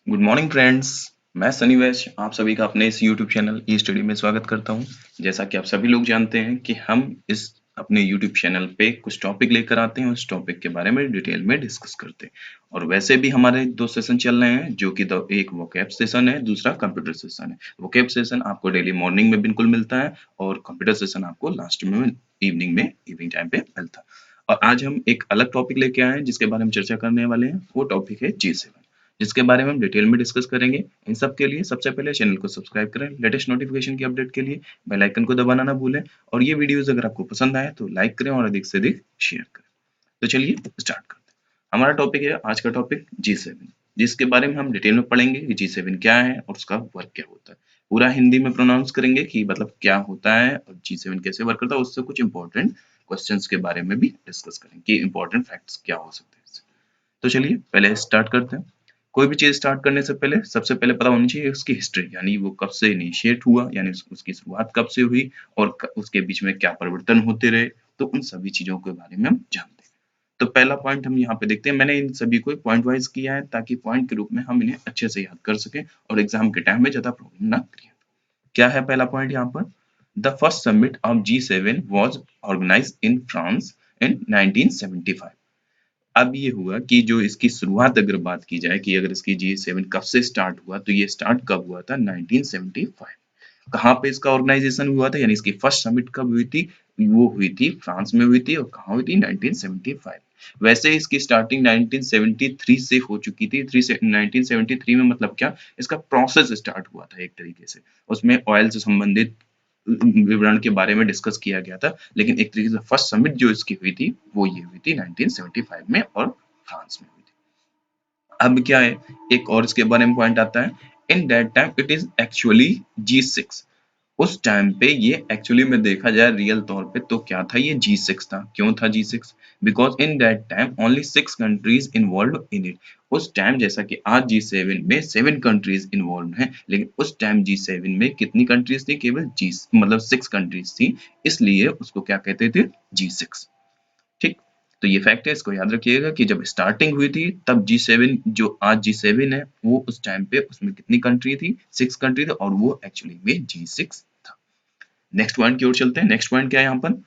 Good morning friends. मैं सनी वैश्य आप सभी का अपने इस यूट्यूब चैनल ई स्टडी में स्वागत करता हूं। जैसा कि आप सभी लोग जानते हैं कि हम इस अपने यूट्यूब चैनल पे कुछ टॉपिक लेकर आते हैं, उस टॉपिक के बारे में डिटेल में डिस्कस करते हैं। और वैसे भी हमारे दो सेशन चल रहे हैं, जो कि एक वोकैब सेशन है, दूसरा कंप्यूटर सेशन है। वोकैब सेशन आपको डेली मॉर्निंग में बिल्कुल मिलता है और कंप्यूटर सेशन आपको लास्ट में इवनिंग टाइम पे मिलता है। और आज हम एक अलग टॉपिक लेके आए हैं जिसके बारे में चर्चा करने वाले हैं। वो टॉपिक है G7, जिसके बारे में हम डिटेल में डिस्कस करेंगे। इन सब के लिए सबसे पहले चैनल को सब्सक्राइब करें, लेटेस्ट नोटिफिकेशन की अपडेट के लिए बेल आइकन को दबाना ना भूलें। और ये वीडियोस अगर आपको पसंद आए तो लाइक करें और अधिक से अधिक शेयर करें। तो चलिए स्टार्ट करते हैं। हमारा टॉपिक है आज का टॉपिक G7, जिसके बारे में हम डिटेल में पढ़ेंगे कि G7 क्या है और उसका वर्क क्या होता है। पूरा हिंदी में प्रोनाउंस करेंगे कि मतलब क्या होता है और G7 कैसे वर्क करता है, उससे कुछ इंपॉर्टेंट क्वेश्चंस के बारे में भी डिस्कस करेंगे कि इंपॉर्टेंट फैक्ट्स क्या हो सकते हैं इससे। तो चलिए पहले स्टार्ट करते हैं। कोई भी चीज स्टार्ट करने से पहले सबसे पहले पता होनी चाहिए उसकी हिस्ट्री, यानी वो कब से इनिशिएट हुआ, यानी उसकी शुरुआत कब से हुई और उसके बीच में क्या परिवर्तन होते रहे। तो उन सभी चीजों के बारे में हम जानते हैं। तो पहला पॉइंट हम यहाँ पे देखते हैं। मैंने इन सभी को पॉइंट वाइज किया है ताकि पॉइंट के रूप में हम इन्हें अच्छे से याद कर सकें और एग्जाम के टाइम में ज्यादा प्रॉब्लम ना क्रिएट। क्या है पहला पॉइंट यहाँ पर? The first summit of G7 was organised in France in 1975। अब ये हुआ कि जो इसकी शुरुआत अगर बात की जाए कि अगर इसकी G7 कब से स्टार्ट हुआ, तो ये स्टार्ट कब हुआ था? 1975। कहाँ पे इसका ऑर्गेनाइजेशन हुआ था, यानी इसकी फर्स्ट समिट कब हुई थी? वो हुई थी फ्रांस में हुई थी। और कहाँ हुई थी? 1975। वैसे इसकी स्टार्टिंग 1973 से हो चुकी थी। 1973 में मतलब क्या, इसका प्रोसेस स्टार्ट हुआ था एक तरीके से। उसमें ऑयल से संबंधित विवरण के बारे में डिस्कस किया गया था, लेकिन एक तरीके से फर्स्ट समिट जो इसकी हुई थी वो ये हुई थी 1975 में और फ्रांस में हुई थी। अब क्या है, एक और इसके बारे में पॉइंट आता है। In that time it is actually G6। उस टाइम पे ये एक्चुअली में देखा जाए रियल तौर पे तो क्या था, ये G6 था। क्यों था G6? Because in that time only 6 countries involve in it. उस टाइम जैसा कि आज G7 में 7 कंट्रीज इन्वॉल्व हैं, लेकिन उस टाइम G7 में कितनी कंट्रीज थी? केवल जी मतलब 6 कंट्रीज थी। इसलिए उसको क्या कहते थे? G6। ठीक। तो ये फैक्ट है, इसको याद रखिएगा कि जब स्टार्टिंग हुई थी तब G7, जो आज G7 है, वो उस टाइम पे उसमें कितनी कंट्री थी? 6 कंट्री थी और वो एक्चुअली में G6 था। नेक्स्ट पॉइंट की ओर चलते हैं। नेक्स्ट पॉइंट क्या है यहाँ पर?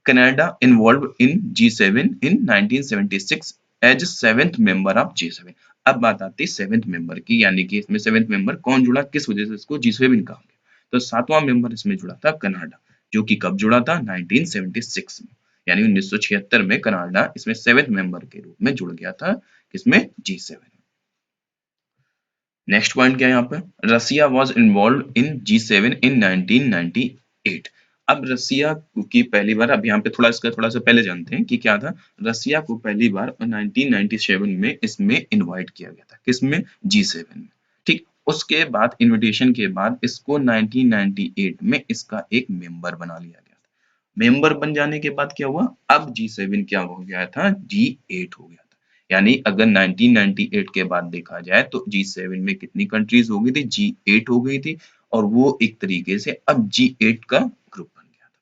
Canada involve in G7 in 1976 as seventh member of G7। अब बात आती है सेवेंथ मेंबर की, यानी कि इसमें सेवेंथ मेंबर कौन जुड़ा, किस वजह से इसको G7 कहा गया? तो सातवां मेंबर इसमें जुड़ा था कनाडा, जो कि कब जुड़ा था? 1976 में, यानी 1976 में कनाडा इसमें सेवेंथ मेंबर के रूप में जुड़ गया था। किसमें? G7। नेक्स्ट पॉइंट क्या है यहाँ पे? रसिया वाज इन्वॉल्व इन G7 इन 1998। अब रसिया की पहली बार, अब यहाँ पे थोड़ा सा पहले जानते हैं कि क्या था। रसिया को पहली बार 1997 में इसमें इनवाइट किया गया था। किसमें? G7 में। ठीक। उसके बाद इनविटेशन के बाद इसको 1998 में इसका एक मेंबर बना लिया गया था। मेंबर बन जाने के बाद क्या हुआ? अब G7 क्या हो गया था? G8 हो गया था। यानी अगर 1998 के बाद देखा जाए तो G7 में कितनी कंट्रीज हो गई थी? G8 हो गई थी। और वो एक तरीके से अब G8 का ग्रुप बन गया था।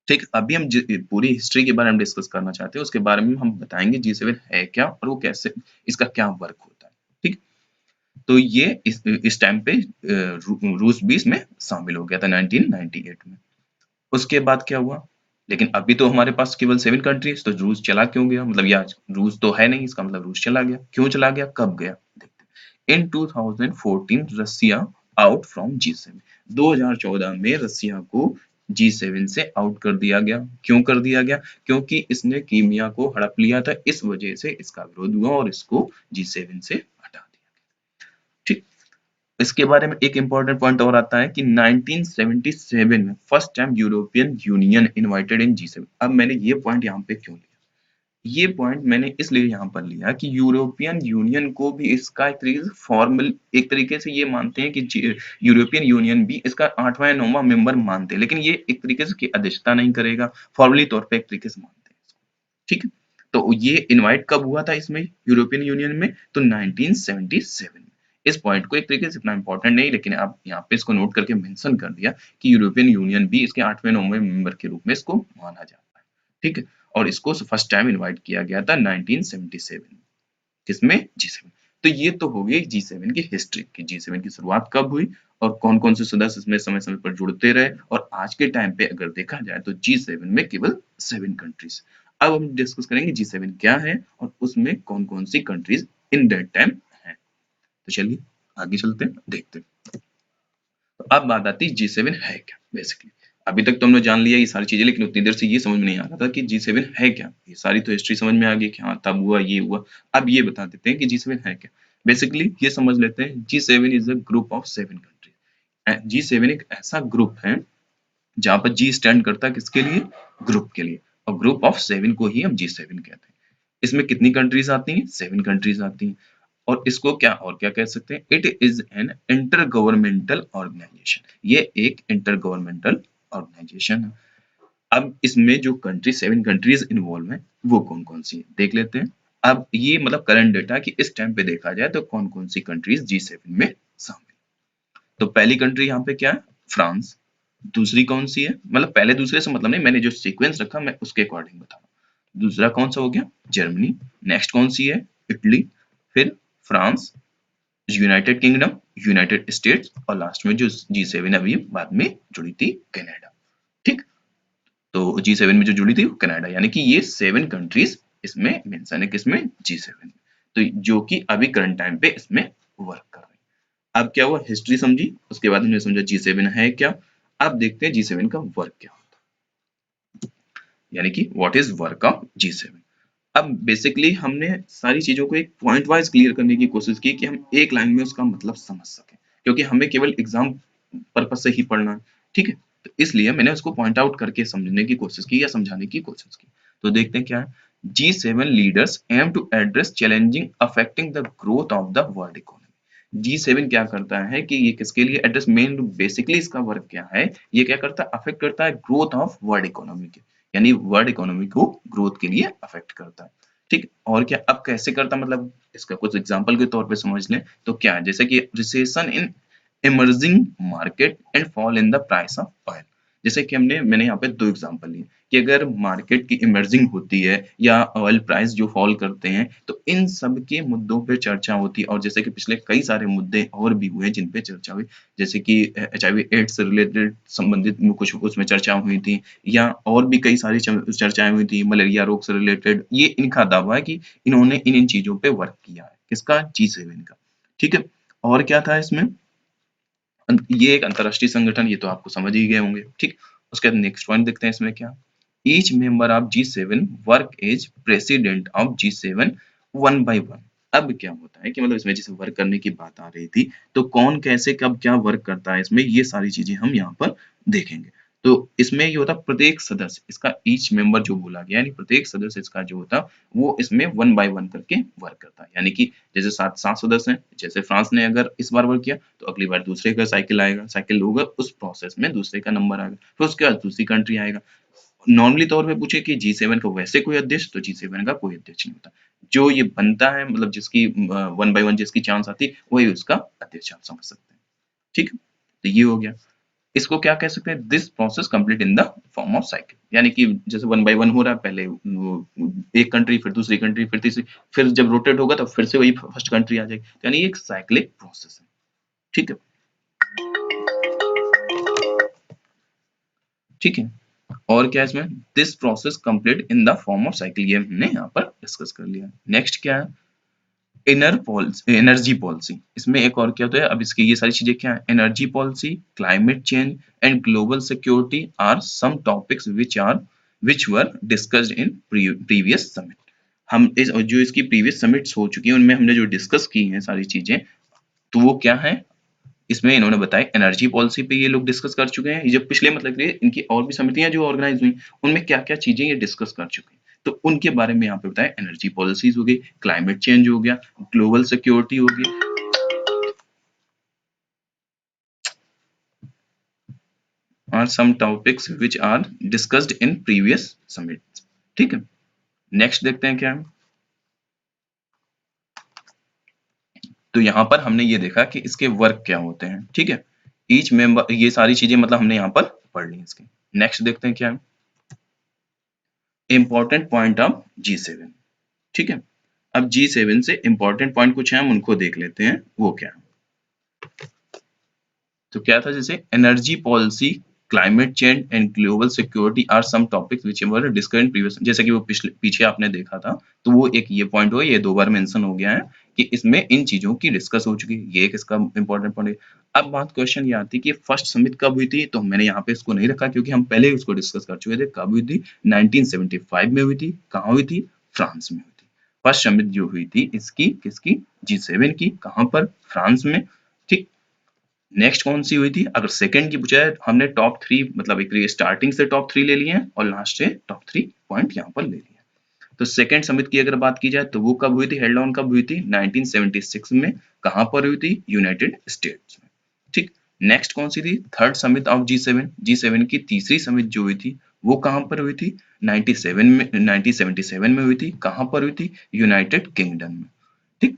ठीक। अभी हम पूरी हिस्ट्री के बारे में डिस्कस करना चाहते हैं, उसके बारे में हम बताएंगे G7 है क्या और वो कैसे, इसका क्या वर्क होता है। ठीक। तो ये इस टाइम पे रूस भी इसमें शामिल हो गया था 1998 में। उसके बाद क्या हुआ? लेकिन अभी तो हमारे पास केवल 7 कंट्रीज, तो रूस चला क्यों गया? मतलब या रूस तो है नहीं, इसका मतलब रूस चला गया। क्यों चला गया? कब गया? देखते हैं। इन 2014 रसिया आउट फ्रॉम G7। 2014 में रसिया को G7 से आउट कर दिया गया। क्यों कर दिया गया? क्योंकि इसने कीमिया को हड़प लिया था, इस वजह से इसका विरोध हुआ और इसको G7 से हटा दिया। ठीक। इसके बारे में एक इंपॉर्टेंट पॉइंट और आता है कि 1977 में first time European Union invited in G7। अब मैंने ये पॉइंट यहाँ पे क्यों लिया? ये पॉइंट मैंने इसलिए यहाँ पर लिया कि यूरोपियन यूनियन को भी इसका एक तरीके से फॉर्मल, एक तरीके से ये मानते हैं कि यूरोपियन यूनियन भी इसका 8वां या 9वां मेंबर मानते हैं, लेकिन ये एक तरीके से की अध्यक्षता नहीं करेगा, फॉर्मली तौर पे एक तरीके से मानते हैं इसको। ठीक है। तो ये इनवाइट कब हुआ था इसमें, यूरोपियन यूनियन में? तो 1977 में। इस पॉइंट को एक तरीके से इतना इंपॉर्टेंट नहीं, लेकिन आप यहाँ पे इसको नोट करके मेंशन कर दिया कि यूरोपियन यूनियन भी इसके 8वें 9वें मेंबर के रूप में इसको माना जाता है। ठीक है। और इसको फर्स्ट टाइम इनवाइट किया गया था 1977 में। किसमें? G7। तो ये तो हो गई G7 की हिस्ट्री कि G7 की शुरुआत कब हुई और कौन-कौन से सदस्य इसमें समय-समय पर जुड़ते रहे, और आज के टाइम पे अगर देखा जाए तो G7 में केवल 7 कंट्रीज। अब हम डिस्कस करेंगे G7 क्या है और उसमें कौन-कौन सी कंट्रीज इन दैट टाइम हैं। तो चलिए आगे चलते हैं, देखते हैं। तो अब बात आती है G7 है क्या बेसिकली। अभी तक तो हमने जान लिया ये सारी चीजें, लेकिन उतनी देर से ये समझ में नहीं आ रहा था कि G7 है क्या। ये सारी तो हिस्ट्री समझ में आ गई कि हाँ तब हुआ, ये हुआ। अब ये बता देते हैं कि G7 है क्या। बेसिकली ये समझ लेते हैं, G7 is a group of 7 countries. G7 एक ऐसा ग्रुप है जहाँ पर G स्टैंड करता है किसके लिए, ग्रुप के लिए, और ग्रुप ऑफ 7 को ही हम G7 कहते हैं। इसमें कितनी कंट्रीज आती हैं, 7 कंट्रीज आती हैं। और इसको क्या और क्या कह सकते हैं, it is an intergovernmental organisation. ये एक इंटर गवर्नमेंटल ऑर्गेनाइजेशन है। अब इसमें जो कंट्री 7 कंट्रीज इन्वॉल्व हैं वो कौन कौन सी है देख लेते हैं। अब ये मतलब करंट डेटा कि इस टाइम पे देखा जाए तो कौन कौन सी कंट्रीज G7 में शामिल। तो पहली कंट्री यहाँ पे क्या है, फ्रांस। दूसरी कौन सी है, मतलब पहले दूसरे से मतलब नहीं, मैंने जो सीक्वेंस रखा मैं उसके अकॉर्डिंग बता रहा हूँ। दूसरा कौन सा हो गया, जर्मनी। नेक्स्ट कौन सी है, इटली। फिर France, United kingdom, United states, और लास्ट में जो G7 अभी बाद में जुड़ी थी, कनाडा। ठीक, तो G7 में जो जुड़ी थी वो कनाडा, यानी कि ये 7 कंट्रीज इसमें मेंशन है किसमें, G7। तो जो कि अभी करंट टाइम पे इसमें वर्क कर रही है। अब क्या हुआ, हिस्ट्री समझी, उसके बाद हमने समझा G7 है क्या। अब देखते हैं G7 का वर्क क्या होता है, यानी कि what is work of G7। अब बेसिकली हमने सारी चीजों को एक पॉइंट वाइज क्लियर करने की कोशिश की कि हम एक लाइन में उसका मतलब समझ सकें, क्योंकि हमें केवल एग्जाम पर्पज से ही पढ़ना है। ठीक है, तो इसलिए मैंने उसको पॉइंट आउट करके समझने की कोशिश की या समझाने की कोशिश की। तो देखते हैं क्या है, G7 leaders aim to address challenging affecting the growth of the world economy. G7 क्या करता है कि ये किसके लिए एड्रेस, मेन बेसिकली इसका वर्क क्या है, ये क्या करता है, अफेक्ट करता है ग्रोथ ऑफ वर्ल्ड इकोनॉमी के, यानी वर्ल्ड इकोनॉमी को ग्रोथ के लिए अफेक्ट करता है। ठीक, और क्या, अब कैसे करता, मतलब इसका कुछ एग्जांपल के तौर पे समझ लें तो क्या है, जैसे कि recession in emerging market and fall in the price of oil. जैसे कि मैंने यहाँ पे 2 एग्जांपल लिए कि अगर मार्केट की इमर्जिंग होती है या ऑयल प्राइस जो फॉल करते हैं, तो इन सब के मुद्दों पे चर्चा होती है। और जैसे कि पिछले कई सारे मुद्दे और भी हुए जिन पे चर्चा हुई, जैसे कि HIV एड्स से रिलेटेड संबंधित में कुछ उसमें चर्चा हुई थी, या और भी कई सारी चर्चाएं हुई थी मलेरिया रोग से रिलेटेड। ये इनका दावा है कि इन्होंने इन चीजों पे वर्क किया है, किसका, G7 का। ठीक है, और क्या था इसमें, ये एक अंतरराष्ट्रीय संगठन, ये तो आपको समझ ही गए होंगे। ठीक, उसके बाद नेक्स्ट पॉइंट देखते हैं इसमें क्या, each member of G7 work as president of G7 one by one. अब क्या होता है कि मतलब इसमें जैसे वर्क करने की बात आ रही थी, तो कौन कैसे कब क्या वर्क करता है इसमें, ये सारी चीजें हम यहाँ पर देखेंगे। तो इसमें ये होता, प्रत्येक सदस्य इसका, ईच मेंबर जो बोला गया, यानी प्रत्येक सदस्य इसका जो होता वो इसमें वन बाय वन करके वर्क करता है। यानी कि जैसे 7 सदस्य हैं, जैसे फ्रांस ने अगर इस बार वर्क किया तो अगली बार दूसरे का साइकिल आएगा, साइकिल होगा, उस प्रोसेस में दूसरे का नंबर आएगा, फिर उसके बाद दूसरी कंट्री आएगा। नॉर्मली तौर पे पूछे कि G7 का वैसे कोई अध्यक्ष, तो G7 का कोई अध्यक्ष नहीं होता। जो ये बनता है, मतलब जिसकी वन बाय वन जिसकी चांस आती है, वही उसका अध्यक्ष, आप समझ सकते हैं। ठीक है, तो ये हो गया। इसको क्या कह सकते हैं, this process complete in the form of cycle, यानी कि जैसे वन बाय वन हो रहा है, पहले एक कंट्री, फिर दूसरी कंट्री, फिर तीसरी, फिर जब रोटेट होगा तो फिर से वही फर्स्ट कंट्री आ जाएगी, यानी ये एक साइक्लिक प्रोसेस है। ठीक है, ठीक है, और क्या है इसमें, this process complete in the form of cycle, ये हमने यहाँ पर डिस्कस कर लिया। नेक्स्ट क्या है, इनर पॉलिसी, एनर्जी पॉलिसी। इसमें एक और क्या होता है, अब इसकी ये सारी चीजें क्या है, energy policy, climate change and global security are some topics which were discussed in previous summit. हम इस जो इसकी प्रीवियस समिट्स हो चुकी हैं उनमें हमने जो डिस्कस की हैं सारी चीजें, तो वो क्या है, इसमें इन्होंने बताया एनर्जी पॉलिसी पे ये लोग डिस्कस कर चुके हैं। ये जो पिछले मतलब ये इनकी और भी समितियां जो ऑर्गेनाइज हुई, उनमें क्या क्या चीजें ये डिस्कस कर चुके हैं, तो उनके बारे में यहाँ पे बताया। एनर्जी पॉलिसीज हो गई, क्लाइमेट चेंज हो गया, ग्लोबल सिक्योरिटी हो गई, और some topics which are discussed in previous summit. ठीक है, नेक्स्ट देखते हैं क्या है। तो यहाँ पर हमने ये देखा कि इसके वर्क क्या होते हैं। ठीक है, ईच मेंबर, ये सारी चीजें मतलब हमने यहाँ पर पढ़ ली इसकी। नेक्स्ट देखते हैं क्या है, इंपॉर्टेंट पॉइंट ऑफ G7। ठीक है, अब G7 से इंपॉर्टेंट पॉइंट कुछ है, हम उनको देख लेते हैं, वो क्या है। तो क्या था, जैसे energy policy, climate change and global security are some topics which were discussed in previous, जैसे कि वो पीछे आपने देखा था, तो वो एक ये पॉइंट हुआ, ये 2 बार मेंशन हो गया है कि इसमें इन चीजों की डिस्कस हो चुकी है, ये एक इसका इंपॉर्टेंट पॉइंट है। अब बात क्वेश्चन ये आती है कि फर्स्ट समिट कब हुई थी, तो मैंने यहाँ पे इसको नहीं रखा क्योंकि हम पहले ही उसको डिस्कस कर चुके थे। कब हुई थी? 1975 में हुई थी। कहाँ हुई थी? फ्रांस में हुई थी। फर्स्ट समिट जो हुई थी इसकी, किसकी? G7 की। कहाँ पर? फ्रांस में। ठीक। नेक्स्ट कौन सी हुई थी? अगर सेकंड की पूछा है, हमने टॉप 3 मतलब एक स्टार्टिंग से टॉप 3 ले लिए हैं और लास्ट से टॉप 3 पॉइंट यहाँ पर ले लिए हैं। तो सेकंड समिट की अगर बात की जाए तो वो कब हुई थी, हेल्ड ऑन कब हुई थी? 1976 में। कहाँ पर हुई थी? यूनाइटेड स्टेट्स में। ठीक। नेक्स्ट कौन सी थी? थर्ड समिट ऑफ G7 की तीसरी समिट जो हुई थी वो कहाँ पर हुई थी? 1977 में हुई थी। कहाँ पर हुई थी? यूनाइटेड किंगडम में। ठीक।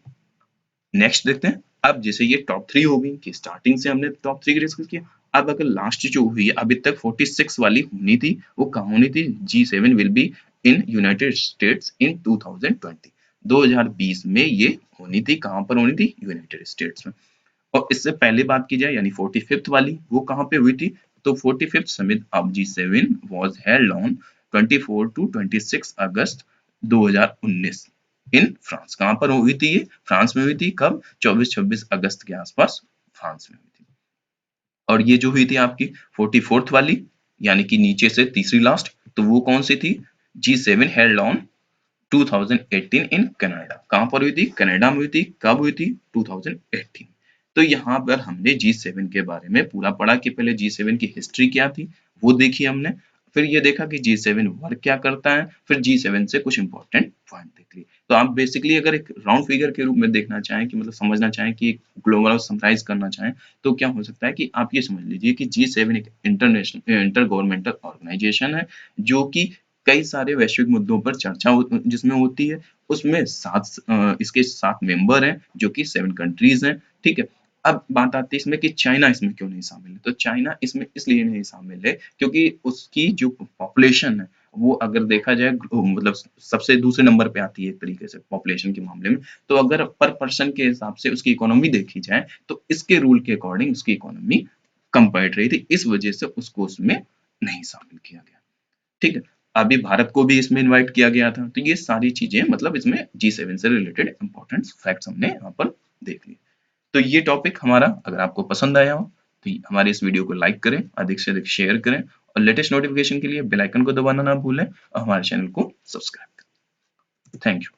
नेक्स्ट देखते हैं। अब जैसे ये टॉप 3 हो गई कि स्टार्टिंग से हमने टॉप 3 की डिस्कस किया। अब अगर लास्ट जो हुई है अभी तक 46 वाली होनी थी, वो कहाँ होनी थी? G7 will be in United states in 2020। 2020 में ये होनी थी। कहाँ पर होनी थी? यूनाइटेड स्टेट्स में। और इससे पहले बात की जाए यानी 45th वाली, वो कहाँ पे हुई थी? तो 45th summit of G7 was held on 24 to 26 August 2019 in France. कहाँ पर हुई थी ये? फ्रांस में हुई थी। कब? 24-26 अगस्त के आसपास फ्रांस में हुई थी। और ये जो हुई थी आपकी 44th वाली, यानी कि नीचे से तीसरी लास्ट, तो वो कौन सी थी? G7 held on 2018 in Canada. कहाँ पर हुई थी? कनाडा में हुई थी। कब हुई थी? 2018। तो यहाँ पर हमने G7 के बारे में पूरा पढ़ा कि पहले G7 की हिस्ट्री क्या थी, वो देखी हमने। फिर ये देखा कि G7 वर्क क्या करता है, फिर G7 से कुछ इंपॉर्टेंट पॉइंट देख लिए। तो आप बेसिकली अगर एक राउंड फिगर के रूप में देखना चाहें कि मतलब समझना चाहें कि ग्लोबल समराइज करना चाहें, तो क्या हो सकता है कि आप ये समझ लीजिए कि G7 एक इंटरनेशनल इंटर गवर्नमेंटल ऑर्गेनाइजेशन है, जो कि कई सारे वैश्विक मुद्दों पर चर्चा जिसमें होती है। उसमें इसके 7 मेंबर हैं जो कि 7 कंट्रीज हैं। ठीक है। अब बात आती है इसमें कि चाइना इसमें क्यों नहीं शामिल है। तो चाइना इसमें इसलिए नहीं शामिल है क्योंकि उसकी जो पॉपुलेशन है वो अगर देखा जाए मतलब सबसे दूसरे नंबर पे आती है एक तरीके से पॉपुलेशन के मामले में। तो अगर पर पर्सन के हिसाब से उसकी इकोनॉमी देखी जाए तो इसके रूल के अकॉर्डिंग उसकी इकोनॉमी कम पड़ रही थी, इस वजह से उसको उसमें नहीं शामिल किया गया। ठीक है। अभी भारत को भी इसमें इनवाइट किया गया था। तो ये सारी चीजें मतलब इसमें G7 से रिलेटेड इंपॉर्टेंट फैक्ट्स हमने यहाँ पर देख लिए। तो ये टॉपिक हमारा अगर आपको पसंद आया हो तो हमारे इस वीडियो को लाइक करें, अधिक से अधिक शेयर करें और लेटेस्ट नोटिफिकेशन के लिए बेल आइकन को दबाना ना भूलें और हमारे चैनल को सब्सक्राइब करें। Thank you.